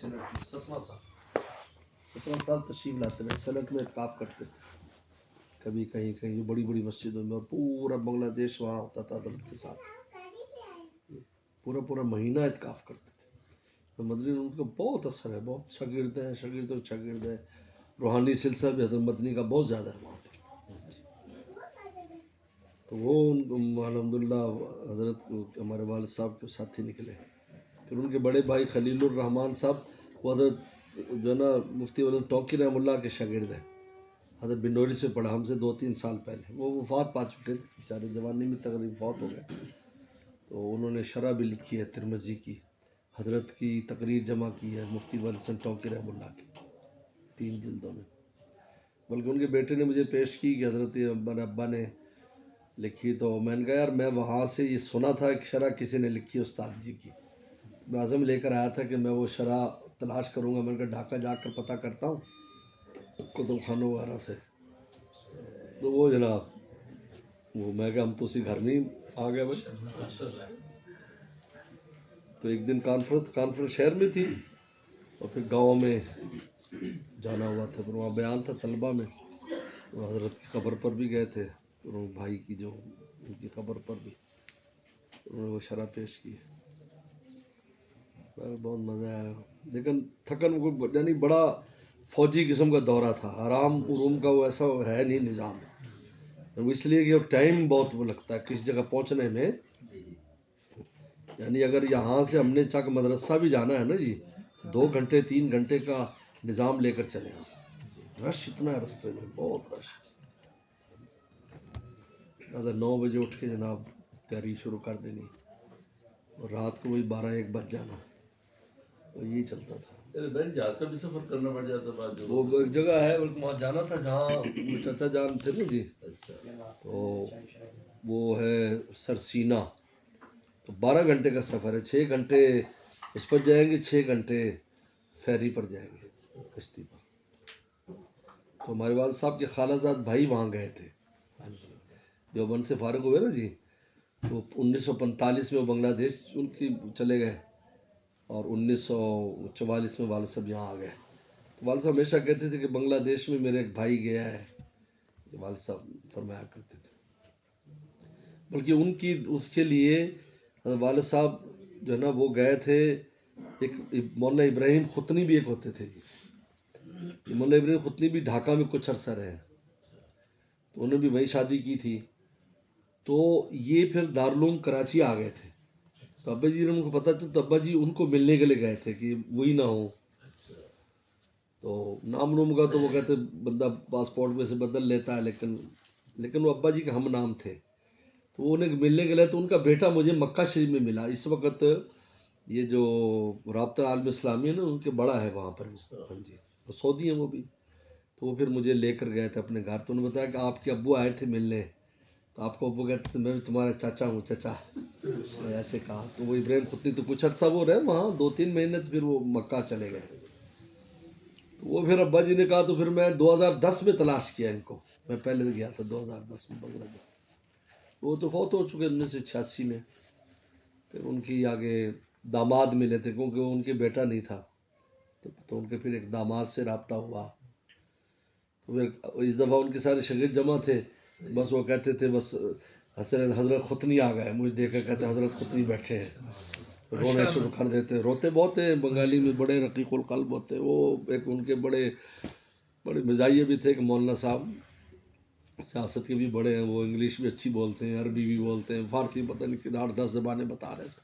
Cent کی 17 سال تشریف لاتے رہے، سنٹ میں اعتکاف کرتے تھے، کبھی کہیں کہیں بڑی بڑی مسجدوں میں، اور پورا بنگلہ دیش وہاں ہوتا تھا حضرت کے ساتھ، پورا مہینہ اعتکاف کرتے تھے۔ مدنی ان کا بہت اثر ہے، بہت شاگرد ہیں، روحانی سلسلہ بھی حضرت مدنی کا بہت زیادہ ہے وہاں پہ۔ تو وہ الحمدللہ حضرت ہمارے والد صاحب کے ساتھی نکلے۔ پھر ان کے بڑے بھائی خلیل الرحمان صاحب، وہ حضرت جو ہے نا مفتی حضرت توقیر رحمہ اللہ کے شاگرد ہیں، حضرت بنوری سے پڑھا ہم سے 2-3 سال پہلے، وہ وفات پا چکے تھے بیچارے، جوانی میں تقریباً فوت ہو گئے۔ تو انہوں نے شرح بھی لکھی ہے ترمذی کی، حضرت کی تقریر جمع کی ہے مفتی حسن توقیر رحمہ اللہ کی 3 جلدوں میں، بلکہ ان کے بیٹے نے مجھے پیش کی کہ حضرت ہمارے ابا نے لکھی، تو میں نے کہا یار میں وہاں سے یہ سنا تھا کہ شرح کسی نے لکھی استاد جی کی، میں عزم لے کر آیا تھا کہ میں وہ شرح تلاش کروں گا، میں نے کہا ڈھاکہ جا کر پتہ کرتا ہوں کتب خانوں وغیرہ سے، تو وہ جناب وہ میں کہ ہم تو اسی گھر میں آ گئے بھائی۔ تو ایک دن کانفرنس شہر میں تھی، اور پھر گاؤں میں جانا ہوا تھا، پھر وہاں بیان تھا طلبہ میں، وہ حضرت کی قبر پر بھی گئے تھے، تو بھائی کی جو ان کی قبر پر بھی انہوں نے وہ شرح پیش کی، بہت مزہ آیا، لیکن تھکن یعنی بڑا فوجی قسم کا دورہ تھا، آرام عروم کا وہ ایسا ہے نہیں نظام، اس لیے کہ ٹائم بہت وہ لگتا ہے کس جگہ پہنچنے میں، یعنی اگر یہاں سے ہم نے چک مدرسہ بھی جانا ہے نا جی، 2 گھنٹے 3 گھنٹے کا نظام لے کر چلے، رش اتنا ہے رستے میں، بہت رش، 9 بجے اٹھ کے جناب تیاری شروع کر دینی، اور رات کو وہی 12-1 بج جانا، تو یہی چلتا تھا۔ جہاز کا بھی سفر کرنا پڑ جاتا، وہ ایک جگہ ہے وہاں جانا تھا جہاں چچا جان تھے نا جی، تو وہ ہے سرسینا، تو 12 گھنٹے کا سفر ہے، 6 گھنٹے اس پر جائیں گے، 6 گھنٹے فیری پر جائیں گے کشتی پر۔ تو ہمارے والد صاحب کے خالہ زاد بھائی وہاں گئے تھے، دیوبند سے فارغ ہوئے نا جی، تو 1945 میں وہ بنگلہ دیش ان کی چلے گئے، اور 1944 میں والد صاحب یہاں آ گئے۔ تو والد صاحب ہمیشہ کہتے تھے کہ بنگلہ دیش میں میرے ایک بھائی گیا ہے، یہ والد صاحب فرمایا کرتے تھے، بلکہ اس کے لیے والد صاحب جو ہے نا وہ گئے تھے، ایک مولانا ابراہیم ختنی بھی ایک ہوتے تھے جی، مولانا ابراہیم ختنی بھی ڈھاکہ میں کچھ عرصہ رہے، تو انہوں نے بھی وہیں شادی کی تھی، تو یہ پھر دارالعلوم کراچی آ گئے تھے، تو ابا جی نے ان کو پتہ چلا، تو ابا جی ان کو ملنے کے لیے گئے تھے کہ وہی نہ ہو، تو نام نوم کا تو وہ کہتے بندہ پاسپورٹ میں سے بدل لیتا ہے، لیکن وہ ابا جی کے ہم نام تھے، تو وہ انہیں ملنے کے لیے، تو ان کا بیٹا مجھے مکہ شریف میں ملا، اس وقت یہ جو رابطہ عالم اسلامی ہے نا ان کے بڑا ہے وہاں پر، ہاں جی، وہ سعودی ہیں وہ بھی، تو وہ پھر مجھے لے کر گئے تھے اپنے گھر، تو انہوں نے بتایا کہ آپ کے ابو آئے تھے ملنے، تو آپ کو ابو کہتے تھے میں بھی تمہارا چاچا ہوں، چچا ایسے کہا، تو وہ ابراہیم ختنی تو کچھ عرصہ وہ رہے وہاں 2-3 مہینے، تو پھر وہ مکہ چلے گئے، تو وہ پھر ابا جی نے کہا، تو پھر میں 2010 میں تلاش کیا ان کو، میں پہلے گیا تھا 2010 میں بنگلہ دیش، وہ تو فوت ہو چکے 1986 میں، پھر ان کی آگے داماد ملے تھے، کیونکہ ان کے بیٹا نہیں تھا، تو ان کے پھر ایک داماد سے رابطہ ہوا، تو پھر اس دفعہ ان کے سارے شاگرد جمع تھے، بس وہ کہتے تھے بس حضرت ختنی آ گئے، مجھے دیکھ کر کہتے حضرت ختنی بیٹھے ہیں، رونے شروع کر دیتے، روتے بہت ہیں بنگالی میں، بڑے رقیق القلب ہوتے، وہ ایک ان کے بڑے مزاحیہ بھی تھے کہ مولانا صاحب سیاست کے بھی بڑے ہیں، وہ انگلش بھی اچھی بولتے ہیں، عربی بھی بولتے ہیں، فارسی پتہ نہیں کہ 8-10 زبانیں بتا رہے تھے،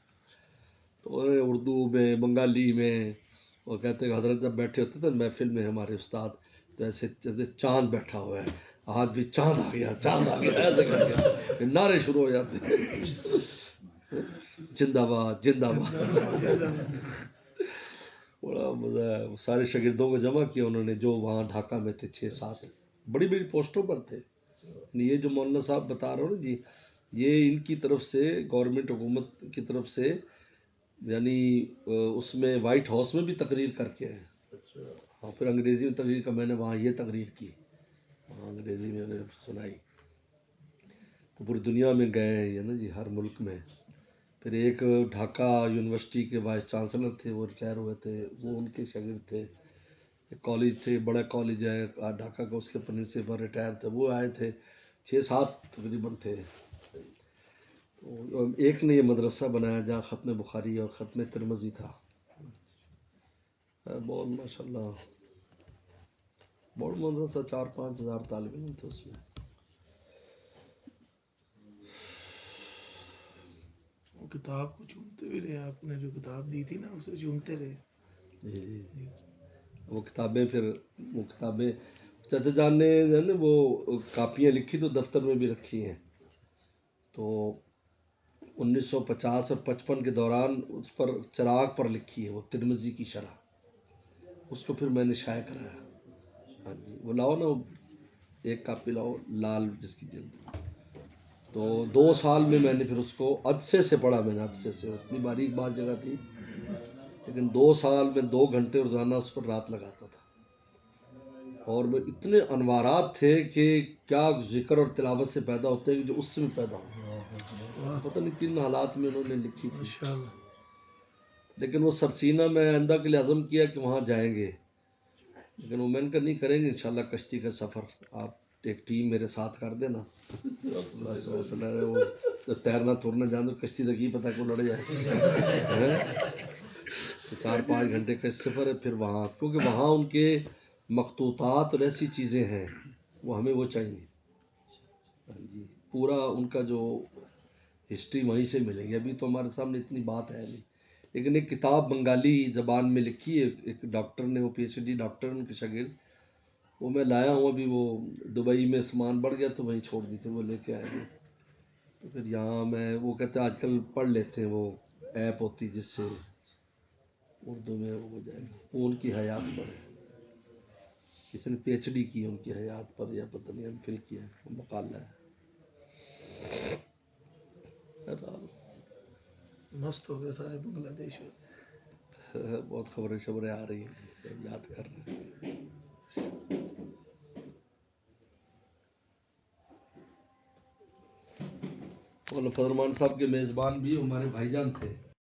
تو اردو میں بنگالی میں، وہ کہتے کہ حضرت جب بیٹھے ہوتے تھے محفل میں ہمارے استاد، تو ایسے جیسے چاند بیٹھا ہوا ہے، آج بھی چاند آ گیا، چاند آ گیا، ایسے کر کے نعرے شروع ہو جاتے ہیں، زندہ باد زندہ باد، بڑا مزہ ہے۔ سارے شاگردوں کو جمع کیا انہوں نے جو وہاں ڈھاکہ میں تھے، 6-7 بڑی بڑی پوسٹوں پر تھے، یہ جو مولانا صاحب بتا رہا ہوں نا جی، یہ ان کی طرف سے گورنمنٹ حکومت کی طرف سے، یعنی اس میں وائٹ ہاؤس میں بھی تقریر کر کے ہیں، ہاں پھر انگریزی میں تقریر کا میں نے وہاں یہ تقریر کی، وہاں انگریزی میں نے سنائی، تو پوری دنیا میں گئے ہیں نا جی، ہر ملک میں، پھر ایک ڈھاکہ یونیورسٹی کے وائس چانسلر تھے، وہ ریٹائر ہوئے تھے، وہ ان کے شاگرد تھے۔ ایک کالج تھے، بڑا کالج ہے ڈھاکہ کا، اس کے پرنسپل ریٹائر تھے، وہ آئے تھے، 6-7 تقریباً تھے۔ ایک نے یہ مدرسہ بنایا جہاں ختم بخاری اور ختم ترمذی تھا۔ بہت ماشاء اللہ بہت مدرسہ، 4-5 ہزار طالب علم تھے اس میں۔ وہ کتاب کو چومتے بھی رہے، آپ نے جو کتاب دی تھی نا اسے چومتے رہے۔ جی وہ کتابیں چچا جان نے نا وہ کاپیاں لکھی تو دفتر میں بھی رکھی ہیں، تو 1950 اور 55 کے دوران اس پر چراغ پر لکھی ہے وہ ترمذی کی شرح، اس کو پھر میں نے شائع کرایا۔ ہاں جی وہ لاؤ نا، ایک کاپی لاؤ لال جس کی جلد، تو 2 سال میں نے پھر اس کو عدسے سے پڑھا، میں نے عدسے سے، اتنی باریک بات جگہ تھی، لیکن 2 سال میں 2 گھنٹے روزانہ اس پر رات لگاتا تھا، اور میں اتنے انوارات تھے کہ کیا ذکر اور تلاوت سے پیدا ہوتے ہیں کہ جو اس سے بھی پیدا ہو، پتہ نہیں کن حالات میں انہوں نے لکھی تھی۔ لیکن وہ سرسینہ میں آئندہ کے لیے عزم کیا کہ وہاں جائیں گے، لیکن وہ میں نے کہا نہیں کریں گے انشاءاللہ کشتی کا سفر، آپ ایک ٹیم میرے ساتھ کر دینا، بس مسئلہ ہے وہ تیرنا تورنا جان دو، کشتی تک ہی پتہ کو لڑ جائے، 4-5 گھنٹے کا سفر ہے، پھر وہاں کیونکہ وہاں ان کے مخطوطات اور ایسی چیزیں ہیں وہ ہمیں وہ چاہیے، جی پورا ان کا جو ہسٹری وہیں سے ملے گی، ابھی تو ہمارے سامنے اتنی بات ہے نہیں، لیکن ایک کتاب بنگالی زبان میں لکھی ہے ایک ڈاکٹر نے، وہ پی ایچ ڈی ڈاکٹر ان کے شاگرد، وہ میں لایا ہوں، ابھی وہ دبئی میں سامان بڑھ گیا تو وہیں چھوڑ دی تھی، وہ لے کے آئے گے، تو پھر یہاں میں وہ کہتے ہیں آج کل پڑھ لیتے ہیں، وہ ایپ ہوتی جس سے اردو میں ہو جائے گا، وہ ان کی حیات پر ہے، کسی نے پی ایچ ڈی کی ان کی حیات پر، یا پتہ نہیں ایم فل کیا ہے، وہ مقالہ ہے۔ مست ہو گئے سارے بنگلہ دیش میں، بہت خبریں آ رہی ہیں، یاد کر رہے ہیں۔ مولانا فضل الرحمان صاحب کے میزبان بھی ہمارے بھائی جان تھے،